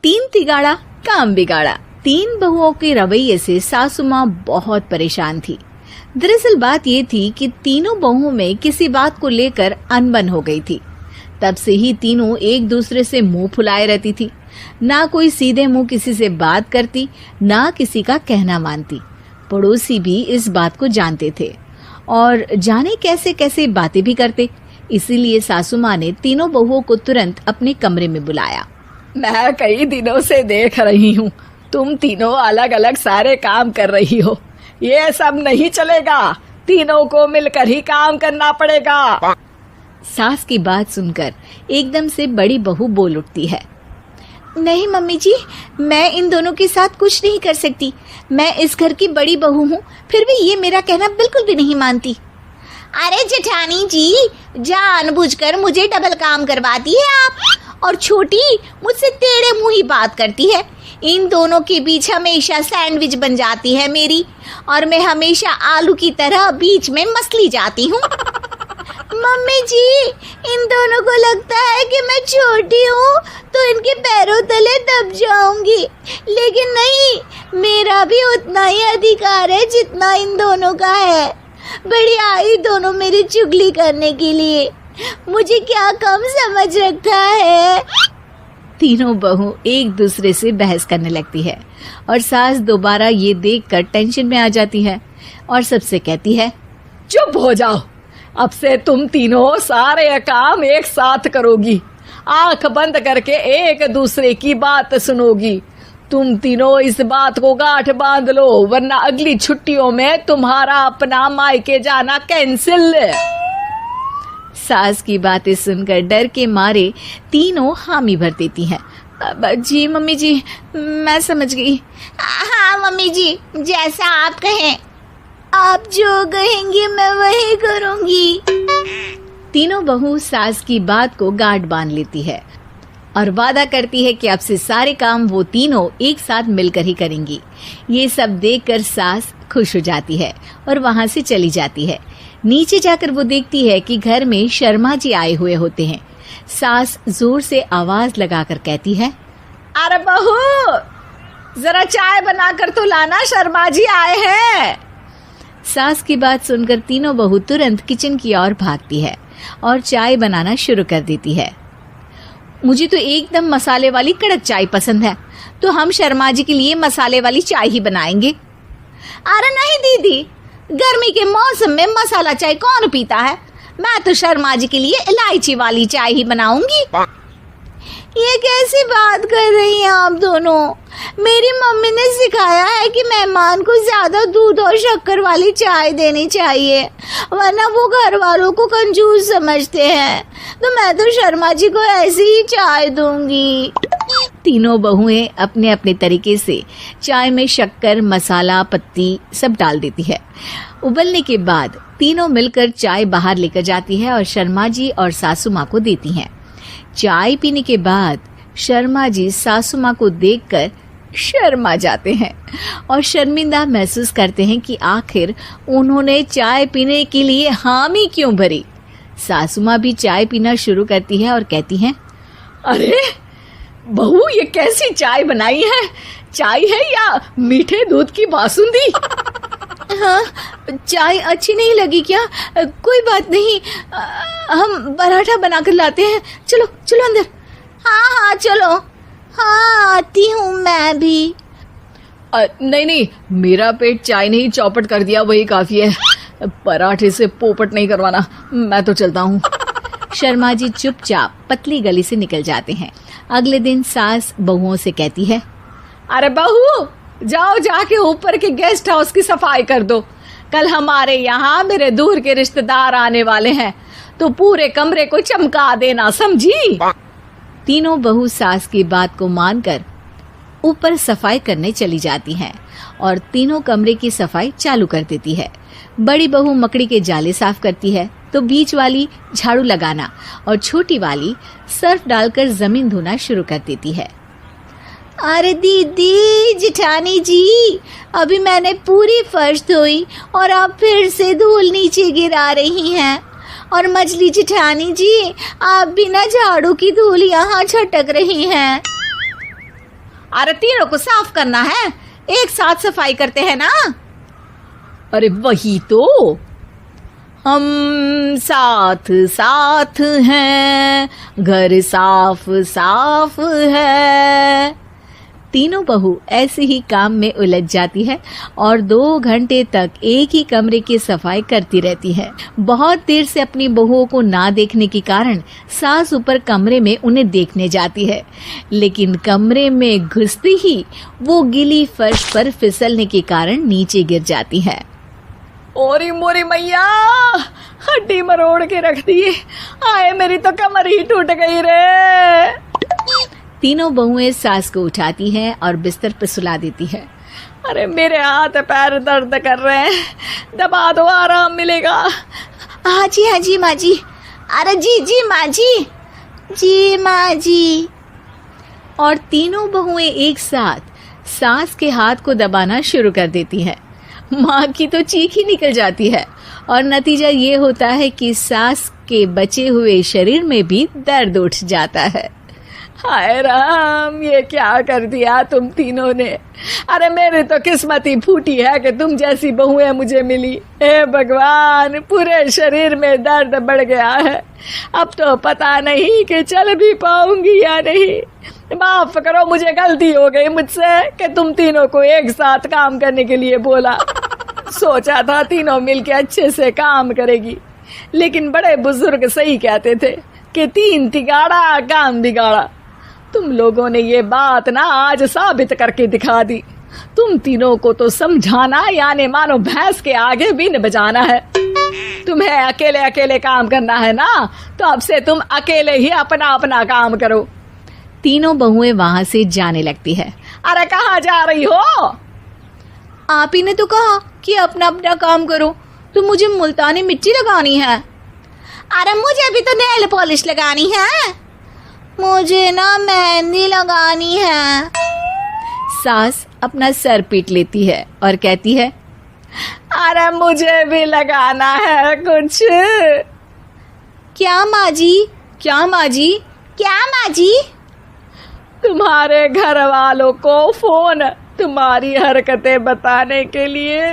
तीन तिगाड़ा काम बिगाड़ा। तीन बहुओं के रवैये से सासू माँ बहुत परेशान थी। दरअसल बात ये थी कि तीनों बहुओं में किसी बात को लेकर अनबन हो गई थी। तब से ही तीनों एक दूसरे से मुंह फुलाए रहती थी। ना कोई सीधे मुंह किसी से बात करती, ना किसी का कहना मानती। पड़ोसी भी इस बात को जानते थे और जाने कैसे कैसे बातें भी करते। इसीलिए सासू माँ ने तीनों बहुओं को तुरंत अपने कमरे में बुलाया। मैं कई दिनों से देख रही हूँ, तुम तीनों अलग अलग सारे काम कर रही हो। ये सब नहीं चलेगा, तीनों को मिलकर ही काम करना पड़ेगा। सास की बात सुनकर एकदम से बड़ी बहू बोल उठती है। नहीं मम्मी जी, मैं इन दोनों के साथ कुछ नहीं कर सकती। मैं इस घर की बड़ी बहू हूँ, फिर भी ये मेरा कहना बिल्कुल भी नहीं मानती। अरे जेठानी जी, जानबूझकर मुझे डबल काम करवाती है आप, और छोटी मुझसे टेढ़े मुंह ही बात करती है। इन दोनों के बीच हमेशा सैंडविच बन जाती है मेरी, और मैं हमेशा आलू की तरह बीच में मसली जाती हूँ। मम्मी जी, इन दोनों को लगता है कि मैं छोटी हूँ तो इनके पैरों तले दब जाऊंगी, लेकिन नहीं, मेरा भी उतना ही अधिकार है जितना इन दोनों का है। बड़ी आई दोनों मेरी चुगली करने के लिए, मुझे क्या कम समझ रखा है। तीनों बहू एक दूसरे से बहस करने लगती है और सास दोबारा ये देखकर टेंशन में आ जाती है और सबसे कहती है, चुप हो जाओ, अब से तुम तीनों सारे काम एक साथ करोगी। आंख बंद करके एक दूसरे की बात सुनोगी। तुम तीनों इस बात को गांठ बांध लो, वरना अगली छुट्टियों में तुम्हारा अपना मायके जाना कैंसिल। सास की बातें सुनकर डर के मारे तीनों हामी भर देती हैं। जी मम्मी जी, मैं समझ गई। हाँ मम्मी जी, जैसा आप कहें। आप जो कहेंगी मैं वही करूंगी। तीनों बहू सास की बात को गांठ बांध लेती है और वादा करती है कि अब से सारे काम वो तीनों एक साथ मिलकर ही करेंगी। ये सब देखकर सास खुश हो जाती है और वहां से चली जाती है। नीचे जाकर वो देखती है कि घर में शर्मा जी आए हुए होते हैं। सास जोर से आवाज लगाकर कहती है, अरे बहू, जरा चाय बनाकर तो लाना, शर्मा जी आए हैं। सास की बात सुनकर तीनों बहू तुरंत किचन की ओर भागती है और चाय बनाना शुरू कर देती है। मुझे तो एकदम मसाले वाली कड़क चाय पसंद है, तो हम शर्मा जी के लिए मसाले वाली चाय ही बनाएंगे। अरे नहीं दीदी, गर्मी के मौसम में मसाला चाय कौन पीता है? मैं तो शर्मा जी के लिए इलायची वाली चाय ही बनाऊंगी। ये कैसी बात कर रही हैं आप दोनों? मेरी मम्मी ने सिखाया है कि मेहमान को ज्यादा दूध और शक्कर वाली चाय देनी चाहिए, वरना वो घर वालों को कंजूस समझते हैं। तो मैं तो शर्मा जी को ऐसी ही चाय दूंगी। तीनों बहुएं अपने अपने तरीके से चाय में शक्कर, मसाला, पत्ती सब डाल देती है। उबलने के बाद तीनों मिलकर चाय बाहर लेकर जाती है और शर्मा जी और सासू माँ को देती हैं। चाय पीने के बाद शर्मा जी सासू माँ को देखकर शर्मा जाते हैं और शर्मिंदा महसूस करते हैं कि आखिर उन्होंने चाय पीने के लिए हामी क्यों भरी। सासू माँ भी चाय पीना शुरू करती है और कहती हैं, अरे बहू, ये कैसी चाय बनाई है? चाय है या मीठे दूध की बासुंदी? हाँ, चाय अच्छी नहीं लगी क्या? कोई बात नहीं, हम पराठा बनाकर लाते हैं। चलो चलो अंदर। हाँ चलो। हाँ, आती हूँ मैं भी। नहीं, मेरा पेट चाय नहीं चौपट कर दिया, वही काफी है। पराठे से पोपट नहीं करवाना, मैं तो चलता हूँ। शर्मा जी चुपचाप पतली गली से निकल जाते हैं। अगले दिन सास बहुओं से कहती है, अरे बहू, जाओ जाके ऊपर के गेस्ट हाउस की सफाई कर दो। कल हमारे यहाँ मेरे दूर के रिश्तेदार आने वाले हैं, तो पूरे कमरे को चमका देना, समझी? तीनों बहू सास की बात को मानकर ऊपर सफाई करने चली जाती हैं और तीनों कमरे की सफाई चालू कर देती है। बड़ी बहू मकड़ी के जाले साफ करती है, तो बीच वाली झाड़ू लगाना और छोटी वाली सर्फ डालकर जमीन धोना शुरू कर देती है। अरे दीदी, जेठानी जी, अभी मैंने पूरी फर्श धोई और आप फिर से धूल नीचे गिरा रही हैं। और मछली जेठानी जी, आप बिना झाड़ू की धूल यहाँ छटक रही हैं। अरे तीनों को साफ करना है, एक साथ सफाई करते हैं ना। अरे वही तो, हम साथ साथ हैं, घर साफ साफ है। तीनों बहू ऐसे ही काम में उलझ जाती है और 2 घंटे तक एक ही कमरे की सफाई करती रहती है। बहुत देर से अपनी बहुओं को ना देखने के कारण सास ऊपर कमरे में उन्हें देखने जाती है, लेकिन कमरे में घुसते ही वो गीली फर्श पर फिसलने के कारण नीचे गिर जाती है। ओरी मोरी मैया, हड्डी मरोड़ के रख दी। आए मेरी तो कमर ही टूट गई रे। तीनों बहुएं सास को उठाती हैं और बिस्तर पर सुला देती है। अरे मेरे हाथ पैर दर्द कर रहे हैं, दबा दो, आराम मिलेगा। हाँ जी माँ जी। अरे जी माँ जी, जी माँ जी। और तीनों बहुएं एक साथ सास के हाथ को दबाना शुरू कर देती हैं। माँ की तो चीख ही निकल जाती है और नतीजा ये होता है कि सास के बचे हुए शरीर में भी दर्द उठ जाता है। हाय राम, ये क्या कर दिया तुम तीनों ने। अरे मेरी तो किस्मत ही फूटी है कि तुम जैसी बहुएं मुझे मिली। हे भगवान, पूरे शरीर में दर्द बढ़ गया है। अब तो पता नहीं कि चल भी पाऊंगी या नहीं। माफ करो, मुझे गलती हो गई मुझसे कि तुम तीनों को एक साथ काम करने के लिए बोला। सोचा था तीनों मिलके अच्छे से काम करेगी, लेकिन बड़े बुजुर्ग सही कहते थे कि 3 तिगाड़ा काम बिगाड़ा। तुम लोगों ने ये बात ना आज साबित करके दिखा दी। तुम तीनों को तो समझाना यानी मानो भैंस के आगे बीन बजाना है। तुम्हें अकेले अकेले काम करना है ना, तो अब से तुम अकेले ही अपना अपना काम करो। तीनों बहुएं वहां से जाने लगती है। अरे कहाँ जा रही हो? आप ही ने तो कहा कि अपना अपना काम करो, तो मुझे मुल्तानी मिट्टी लगानी है। अरे मुझे भी तो नेल पॉलिश लगानी है, मुझे ना मेहंदी लगानी है। सास अपना सर पीट लेती है और कहती है, अरे मुझे भी लगाना है कुछ। क्या माँ जी? क्या माँ जी? क्या माँ जी? तुम्हारे घर वालों को फोन तुम्हारी हरकतें बताने के लिए।